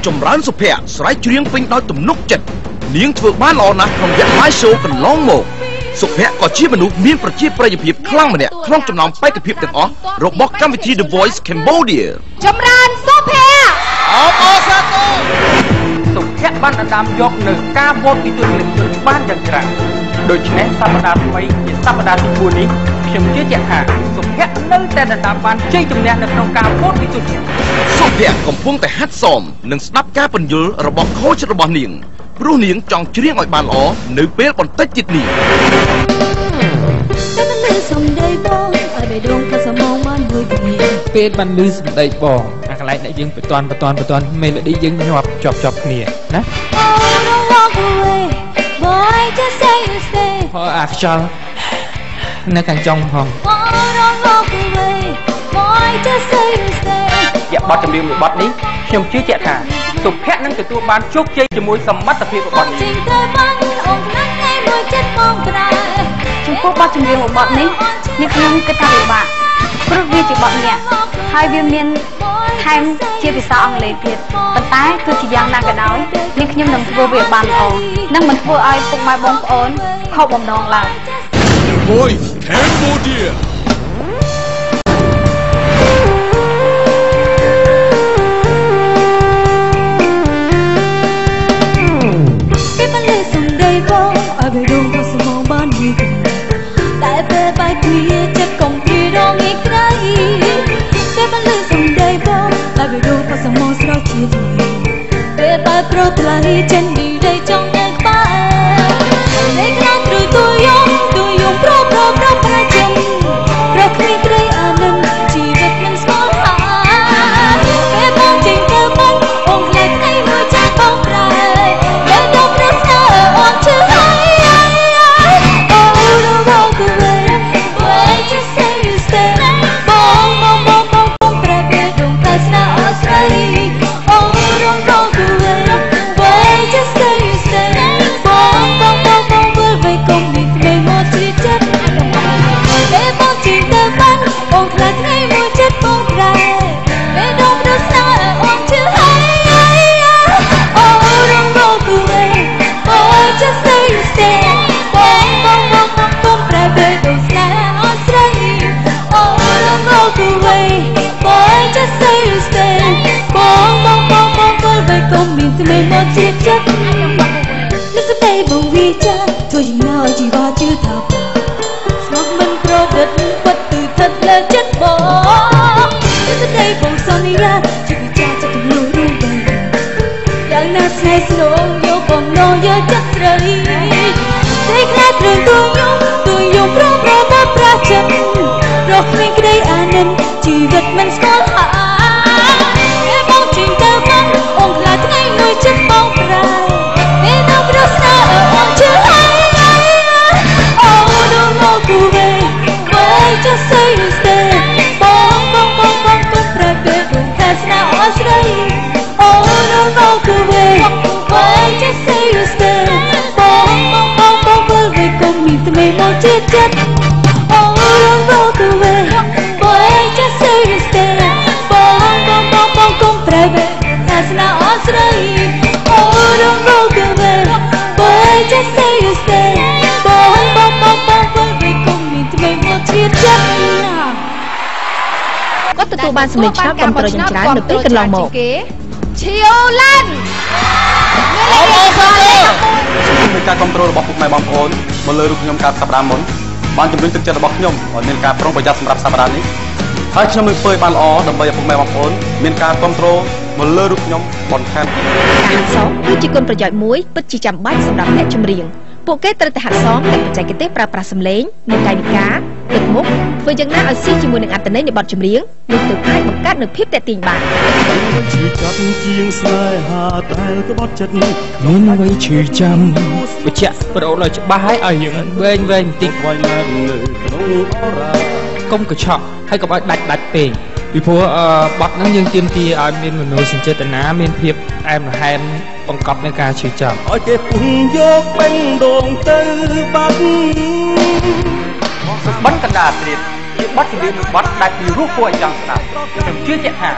ចម្រើនសុភ័ក្រស្រែកច្រៀងពេញដោយទំនុកចិត្តនាងធ្វើបានល្អណាស់ក្នុងវគ្គ live show កន្លងមកសុភ័ក្រក៏ជាមនុស្សមានប្រជាប្រិយភាពខ្លាំងម្នាក់ក្នុងចំណោមបេក្ខភាពទាំងអស់របស់កម្មវិធី The Voice Cambodia ចម្រើនសុភ័ក្រអបអរសាទរសុភ័ក្របានដណ្ដើមយកនៅការវោតពីទូទាំងជនបានយ៉ាងច្រើនដូច្នេះសប្តាហ៍ថ្មីជាសប្តាហ៍ទី4នេះខ្ញុំជឿជាក់ថាសុភ័ក្រនៅតែដណ្ដើមបានជ័យជំនះនៅក្នុងការវោតពីទូទាំងសុភ័ក្រកំពុងតែហាត់សមនិងស្ដាប់ការបញ្យល់របស់ខូចរបស់នាងព្រោះនាងចង់ច្រៀងឲ្យបានល្អនៅពេលបន្តិចទៀតនេះពេលបានលឺសំដីបងអាកន្លែងដែលយើងបន្តមេឡូឌីយើងញាប់ជាប់គ្នាណាអាខ្យល់នៅខាងចុងផងជាបទចម្រៀងមួយបទនេះខ្ញុំជឿជាក់ថាសុភ័ក្រនឹងទទួលបានជោគជ័យជាមួយសមត្ថភាពរបស់នាងចំពោះបទចម្រៀងមួយបទនេះនាងខ្ញុំគិតថាពិបាកព្រោះវាជាបទញាក់ហើយវាមានថែមជាភាសាអង់គ្លេសទៀតប៉ុន្តែទោះជាយ៉ាងណាក៏ដោយនាងខ្ញុំនឹងធ្វើវាបានល្អនិងមិនធ្វើឲ្យពុកម៉ែបងប្អូនខកបំណងឡើយ The Voice Cambodia pro play trên đi đây trong ngang ba đây là tôi dùng pro pra chân pro khi đây anh chỉ việc mình xóa hả cái bóng trình cơ bóng ôm lại thấy người cha bóng dài để đâu rất sợ on chưa hay oh don't walk away why just say you stay bong pra về đồng ta sẽ Australia oh don't walk away tôi nào chỉ ba chữ thập ngọc mình pro đất bất tử thật là chất bỏ đến đây bầu son ra chỉ vì cha cho từng lối đuôi đời đang nát say sầu yêu còn no nhớ chất rơi thấy ra tôi dùng pro chân rồi mình cái đây anh nên chỉ vật mình có hả cái bóng trình tơ vắng ôm là ngày người chất bóng dài để đâu biết sao ở chưa just say you stay bong private room that's now Australia oh don't walk away why just say you stay bong về cùng mình từ mấy màu chết chất oh don't walk away why just say you stay bong private that's now Australia oh don't walk away why just say you stay cóទទួលបានសម្លេងឆ្នោតកំប្រុងយ៉ាងច្រើននៅពេលកន្លងមកឈៀវឡាន់អបអរសាទរមានការគ្រប់គ្រងរបស់ពុកម៉ែបងប្អូនមកលើរូបខ្ញុំកាលសប្តាហ៍មុនបានជំរុញទឹកចិត្តរបស់ខ្ញុំឲ្យមានការប្រុងប្រយ័ត្នសម្រាប់សប្តាហ៍នេះហើយខ្ញុំនឹងធ្វើឲ្យបានល្អដើម្បីឲ្យពុកម៉ែបងប្អូនមានការគ្រប់គ្រងមកលើរូបខ្ញុំបន្ថែមការហាត់សមគឺជាគុណប្រយោជន៍មួយពិតជាចាំបាច់សម្រាប់អ្នកចម្រៀងពួកគេត្រូវតែហាត់សមទាំងបច្ចេកទេសប្រើប្រាស់សម្លេងនិងកាយវិការទឹកមុខធ្វើយ៉ាងណាឲ្យស៊ីជាមួយនឹងអត្ថន័យនៃបទចម្រៀងនោះទើបអាចបង្កើតនូវភាពទាក់ទាញបានឈឺចាប់ជាងស្នេហាតែក្បត់ចិត្តមានអ្វីឈឺចាំបញ្ជាក់ប្រូឲ្យច្បាស់ឲ្យយើងវែងបន្តិចវាយនៅក្នុងអរ៉ាកុំកញ្ឆក់ហើយកុំឲ្យដាច់ពេកពីព្រោះបទហ្នឹងយើងទាមទារឲ្យមានមនោសញ្ចេតនាមានភាពអែមល្ហែមបង្កប់នៃការឈឺចាប់ឲ្យគេពុំយកបេះដូងទៅបាត់បិណ្ឌកណ្ដាលទៀត ជាបទចម្រៀងមួយបទដែលពីរោះគួរឲ្យចង់ស្ដាប់ខ្ញុំជឿជាក់ថា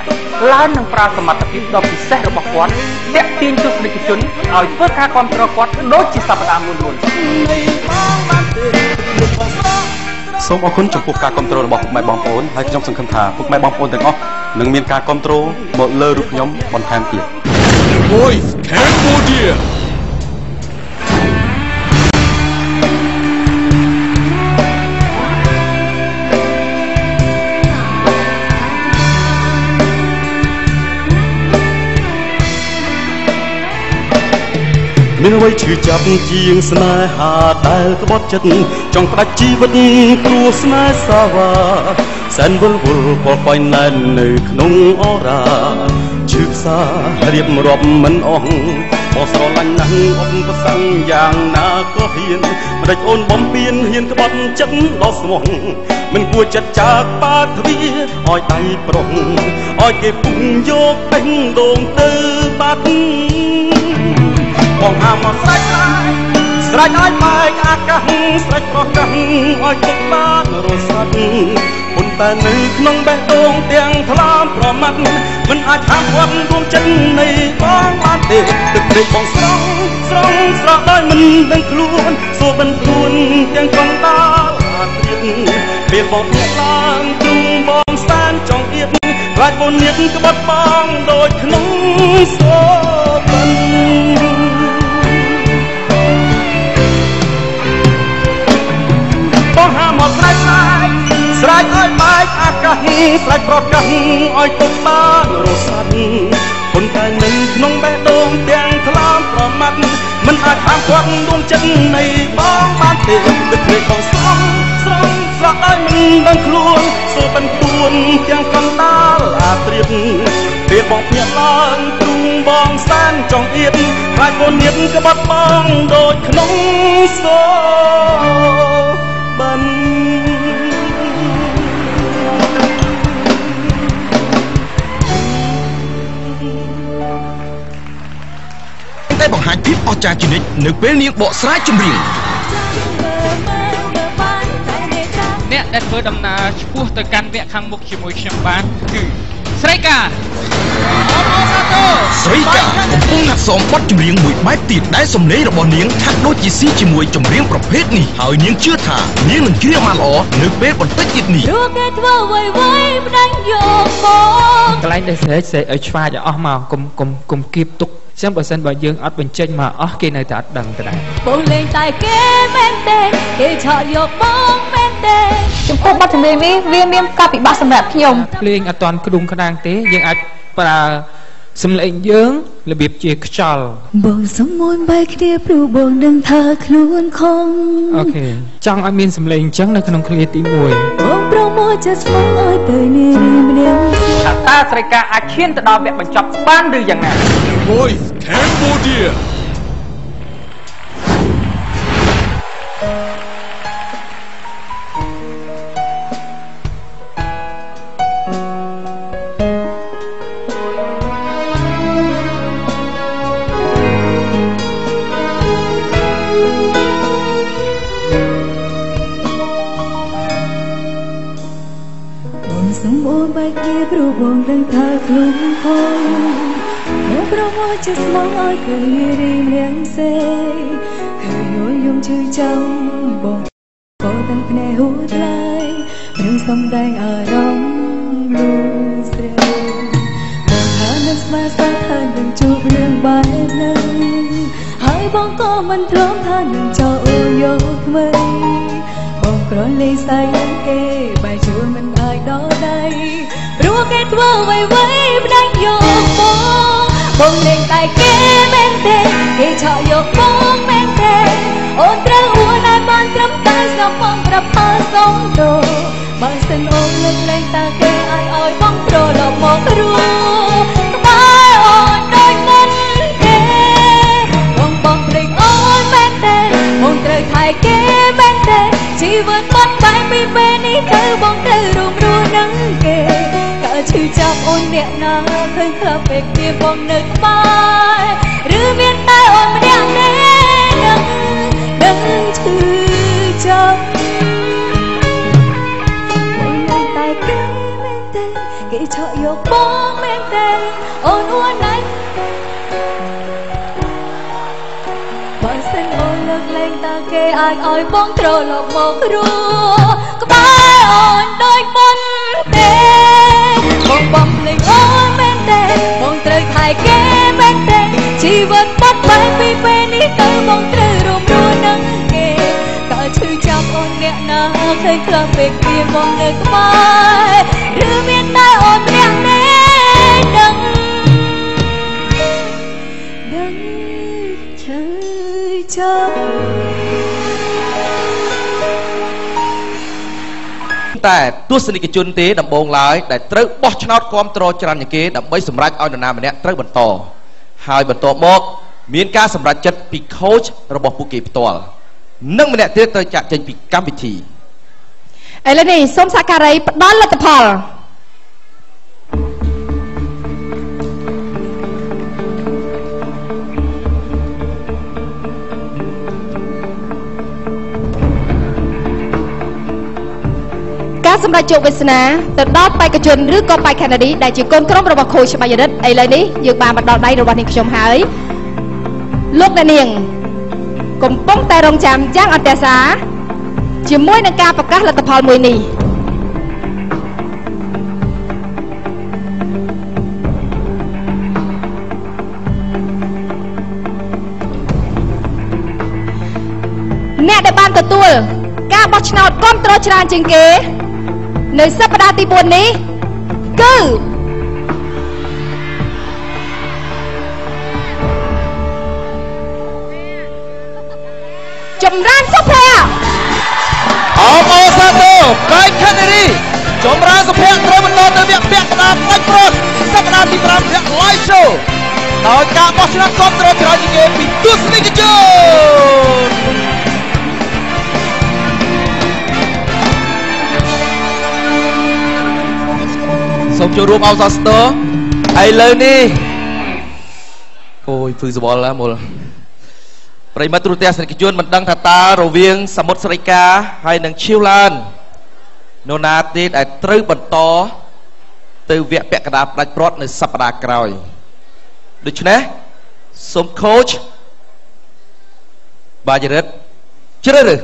ឡើងនឹងប្រើសមត្ថភាពដ៏ពិសេសរបស់គាត់ទាក់ទាញទស្សនិកជនឲ្យធ្វើការគាំទ្រគាត់ដូចជាសប្តាហ៍មុនសូមអរគុណចំពោះការគាំទ្ររបស់ពុកម៉ែបងប្អូនហើយខ្ញុំសង្ឃឹមថាពុកម៉ែបងប្អូនទាំងអស់នឹងមានការគាំទ្រមកលើរូបខ្ញុំបន្ថែមទៀត Voice Cambodia មានអ្វីឈឺចាប់ជាងស្នេហាដែលក្បត់ចិត្តចង់ផ្ដាច់ជីវិតព្រោះស្នេហ៍សាវ៉ាសែនវល់វល់ពលប៉ៃណែននៅក្នុងអរ៉ាឈឺផ្សារៀបរាប់មិនអស់បោះស្រឡាញ់ណាស់អត់ប្រសឹងយ៉ាងណាក៏ហ៊ានម្ដេចអូនបំពេញហ៊ានក្បត់ចិត្តដល់ស្មោះមិនគួរចិត្តចាកបាទ្វាឲ្យដៃប្រុងឲ្យគេពុំយកពេញដងទៅបាត់បងហាមមកស្រេចឲ្យបែកអាកាសស្រេចប្រកាសឲ្យទុកបានរសាត់ប៉ុន្តែនៅក្នុងបេះដូងទាំងថ្លាមប្រមាត់មិនអាចហាមគាត់រួមចិត្តនៃបងបានទេទឹកភ្នែកបងស្រស់ដោយមិនដឹងខ្លួនសួរមិនខ្លួនទាំងកណ្ដាលអាត្រៀតពេលបងធ្លាក់ឡើងទ្រូងបងសែនចង់អៀតខ្លាចបងនៀតក្បត់បងដូចក្នុងសូបិនបងហាមកស្រេចឲ្យបែកអាកាសស្រេចប្រកាសឲ្យទុកបានរសាត់ប៉ុន្តែនៅក្នុងបេះដូងទាំងថ្លាមប្រមាត់មិនអាចហាមគាត់ដួងចិត្តនៃបងបានទេទឹកភ្នែកបងស្រស់ឲ្យមិនដឹងខ្លួនសូបិនខ្លួនទាំងកណ្ដាលអាត្រៀតពេលបងភ្ញាក់ឡើងទ្រូងបងសែនចង់អៀតខ្លាចបងនៀតក្បត់បងដូចក្នុងសូបិនតែបង្ហាញភាពអស្ចារ្យជានិច្ចនៅពេលនាងបកស្រាយចម្រៀងអ្នកដែលធ្វើដំណើរឆ្ពោះទៅកាន់វគ្គខាងមុខជាមួយខ្ញុំបានគឺស្រីកាស្រីកាកំពុងហាត់សមបទចម្រៀងមួយបែបទៀតដែលសំឡេងរបស់នាងហាក់ដូចជាស៊ីជាមួយចម្រៀងប្រភេទនេះហើយនាងជឿថានាងនឹងច្រៀងបានល្អនៅពេលបន្តិចទៀតនេះព្រោះគេធ្វើអ្វីផ្ដាច់យកមកកន្លែងដែលស្រែកឲ្យឆ្វាចឲ្យអស់មកកុំគៀបទុកចឹងបើសិនបើយើងអត់បញ្ចេញមកអស់គេនៅតែអត់ដឹងទៅដែរបងលេងតែគេមែនទេគេឆក់យកបងមែនទេចំពោះបទចម្រៀងនេះវាមានការពិបាកសម្រាប់ខ្ញុំភ្លេងអត់ទាន់ក្ដុងក្ដាងទេយើងអាចប្រើសំឡេងយើងរបៀបជាខ្យល់បងសុំមួយបែកគ្នាព្រោះបងដឹងថាខ្លួនខំអូខេចង់ឲ្យមានសំឡេងអញ្ចឹងនៅក្នុងឃ្លាទី1បងប្រមកចិត្តស្មោះឲ្យទៅនារីម្នាក់តើស្រីកាអាចឈានទៅដល់វគ្គបញ្ចប់បានឬយ៉ាងណា Voice Cambodia ព្រោះបងដឹងថាខ្លួនខំមកប្រមូលចិត្តស្មោះឲ្យឃើញរីម្នាក់ផ្សេងឃើញយំឈឺចាំបងក៏ទាំងភ្នែកហួថ្លៃនឹងសំដែងអារម្មណ៍លូស្រែបងថានឹងស្មានថានឹងជួបរឿងបែបហ្នឹងហើយបងក៏មិនទ្រាំថានឹងចោលអូនយកថ្មីបងក្រលេងសាយគេបែរជួមិនអាចដល់ដៃព្រោះគេធ្វើអ្វីផ្ដាច់យកបងលេងតែគេមែនទេគេឆក់យកបងមែនទេអូនត្រូវអួនឲ្យបានត្រឹមតែស្នំបងប្រផាសុំទោបើសិនអូនលេងតែគេឲ្យបងប្រឡប់មករួក្បែរអូនដូចមុនទេបងភ្លេចអូនមែនទេបងត្រូវថែគេមែនទេជីវិតបាត់បែកពីពេលនេះទៅបងត្រូវរួមរស់នឹងគេឈឺចាប់អូនអ្នកណាឃើញក្លាប់ពេកពីបងនៅក្បែរឬមានតែអូនម្នាក់ទេនឹងឈឺចាប់បង យកបងមែនទេអូនអួនណាស់បើសិនអូនលើកលែងតើគេអាចឲ្យបងត្រឡប់មករស់ក្បែរអូនដូចមុនទេបងបំភ្លេចអូនមែនទេបងត្រូវថែគេមែនទេជីវិតបាត់បែកពីពេលនេះទៅបងត្រូវរួមរស់នឹងគេក៏ឈឺចាប់អូនអ្នកណាឃើញខ្លះពេកពីបងនៅក្បែរឬមានតែអូនម្នាក់ទេដឹងឈឺចាប់តែទស្សនិកជនទេដំបងឡើយដែលត្រូវបោះឆ្នោតគ្រប់គ្រងច្រើនជាងគេដើម្បីសម្រេចឲ្យនរណាម្នាក់ត្រូវបន្តហើយបន្ទាប់មកមានការសម្រេចចិត្តពី coach របស់ពួកគេផ្ទាល់និងម្នាក់ទៀតត្រូវចាក់ចេញពីកម្មវិធីឥឡូវនេះសូមសាការីផ្ដល់លទ្ធផលការសម្រេចជោគវាសនាទៅដល់បេក្ខជនឬក៏បេក្ខនារីដែលជាកូនក្រុមរបស់ coach បាយរិទ្ធឥឡូវនេះយើងបានមកដល់ដៃរបស់នាងខ្ញុំហើយលោកអ្នកនាងកំពុងតែរងចាំយ៉ាងអន្ទះសារជាមួយនឹងការប្រកាសលទ្ធផលមួយនេះអ្នកដែលបានទទួលការបោះឆ្នោតគាំទ្រច្រើនជាងគេនៅសប្តាហ៍ទី4នេះគឺចម្រើនសុភ័ក្រអបអរសាទរបេក្ខនារីចម្រើនសុភ័ក្រត្រូវបន្តទៅវគ្គពាក់កណ្ដាលផ្ដាច់ព្រាត់សប្តាហ៍ទី5វគ្គ live show ដោយការបោះឆ្នោតគាំទ្រច្រើនជាងគេពីទស្សនិកជនសូមចូលរួមអបអរសាទរឥឡូវនេះអូយហ្វឺសវល់ឡាមុលប្រិមត្តទូរទស្សនិកជនមិនដឹងថាតើរវាងសមុទ្រស្រីកាហើយនិងឈៀវឡាននរណាទៀតដែលត្រូវបន្តទៅវគ្គពាក់កណ្ដាលផ្ដាច់ព្រាត់នៅសប្តាហ៍ក្រោយដូច្នេះសូម coach បាយរិទ្ធជ្រើសរើស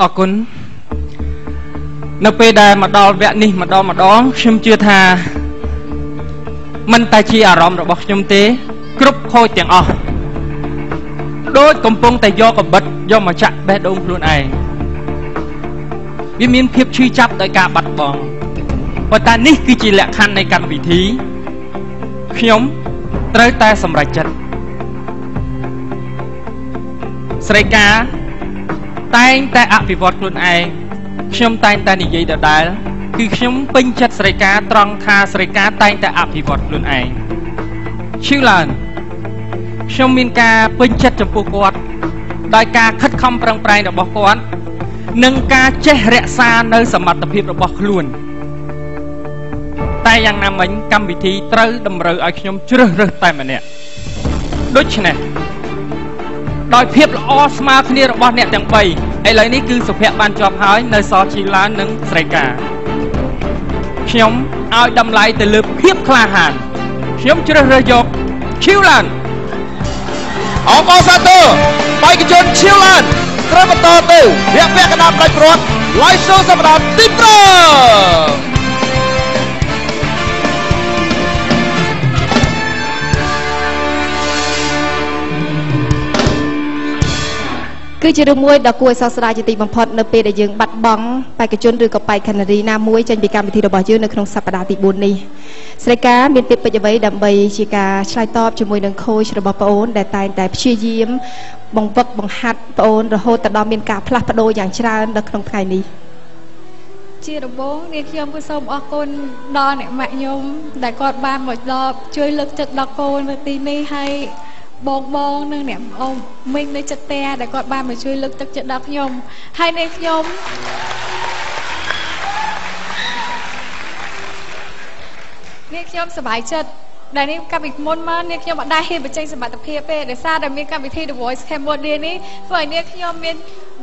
អរគុណនៅពេលដែលមកដល់វគ្គនេះម្ដងខ្ញុំជឿថាមិនតែជាអារម្មណ៍របស់ខ្ញុំទេគ្រប់ខូចទាំងអស់ដូចកំពុងតែយកកបិតយកមកចាក់បេះដូងខ្លួនឯងវាមានភាពឈឺចាប់ដោយការបាត់បង់ប៉ុន្តែនេះគឺជាលក្ខខណ្ឌនៃកម្មវិធីខ្ញុំត្រូវតែសម្រេចចិត្តស្រីកាតែងតែអភិវឌ្ឍខ្លួនឯងខ្ញុំតែងតែនិយាយដដែលគឺខ្ញុំពេញចិត្តស្រីកាត្រង់ថាស្រីកាតែងតែអភិវឌ្ឍខ្លួនឯងឈឺឡើងខ្ញុំមានការពេញចិត្តចំពោះគាត់ដោយការខិតខំប្រឹងប្រែងរបស់គាត់និងការចេះរក្សានៅសមត្ថភាពរបស់ខ្លួនតែយ៉ាងណាមិញកម្មវិធីត្រូវតម្រូវឲ្យខ្ញុំជ្រើសរើសតែម្នាក់ដូច្នេះដោយភាពល្អស្មើគ្នារបស់អ្នកទាំង3ឥឡូវនេះគឺសុភ័ក្របានជាប់ហើយនៅសល់ឈីឡាននិងស្រីកាខ្ញុំឲ្យតម្លៃទៅលើភាពក្លាហានខ្ញុំជ្រើសរើសយកឈីឡានអបអរសាទរបេក្ខជនឈីឡានត្រូវបន្តទៅវគ្គពាក់កណ្ដាលផ្ដាច់ព្រាត់ live show សប្តាហ៍ទី5គឺជារឿងមួយដ៏គួរឲ្យសោកស្ដាយជាទីបំផុតនៅពេលដែលយើងបាត់បង់បេក្ខជនឬក៏បេក្ខនារីណាមួយចេញពីកម្មវិធីរបស់យើងនៅក្នុងសប្តាហ៍ទី4នេះស្រីកាមានពាក្យពេចន៍អ្វីដើម្បីជាការឆ្លើយតបជាមួយនឹង coach របស់ប្អូនដែលតែងតែព្យាយាមបង្វឹកបង្ហាត់ប្អូនរហូតដល់មានការផ្លាស់ប្ដូរយ៉ាងច្រើននៅក្នុងថ្ងៃនេះជាដំបូងនាងខ្ញុំក៏សូមអរគុណដល់អ្នកម៉ាក់ខ្ញុំដែលគាត់បានមកដល់ជួយលើកទឹកដល់កូននៅទីនេះហើយបងនិងអ្នកអ៊ំមីងនៅចិត្តតែដែលគាត់បានមកជួយលើកទឹកចិត្តដល់ខ្ញុំហើយនាងខ្ញុំសប្បាយចិត្តដែលនេះកម្មវិធីមុនមកនាងខ្ញុំអត់ដែលហ៊ានបញ្ចេញសមត្ថភាពទេដោយសារតែមានកម្មវិធី The Voice Cambodia នេះធ្វើឲ្យនាងខ្ញុំ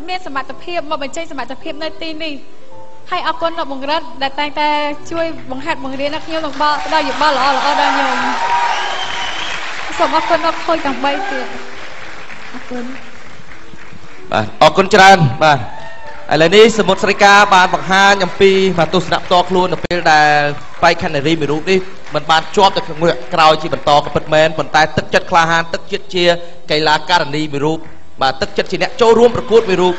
មានសមត្ថភាពមកបញ្ចេញសមត្ថភាពនៅទីនេះ ហើយអរគុណលោកបង្រិតដែលតែងតែជួយបង្ហាត់បង្រៀនខ្ញុំទាំងបដល់យោបល់ល្អដល់ខ្ញុំសូមអរគុណដល់ខូចទាំង3ទៀតអរគុណបាទអរគុណច្រើនបាទឥឡូវនេះសមុទ្រស្រីកាបានបង្ហាញអំពីទស្សនៈផ្ទាល់ខ្លួននៅពេលដែលបែកខណ្ឌនារីមួយរូបនេះមិនបានជាប់ទៅក្នុងវគ្គក្រោយជាបន្តក៏ពិតមែនប៉ុន្តែទឹកចិត្តក្លាហានទឹកចិត្តជាកីឡាករនីមួយរូបបាទទឹកចិត្តជាអ្នកចូលរួមប្រកួតមួយរូប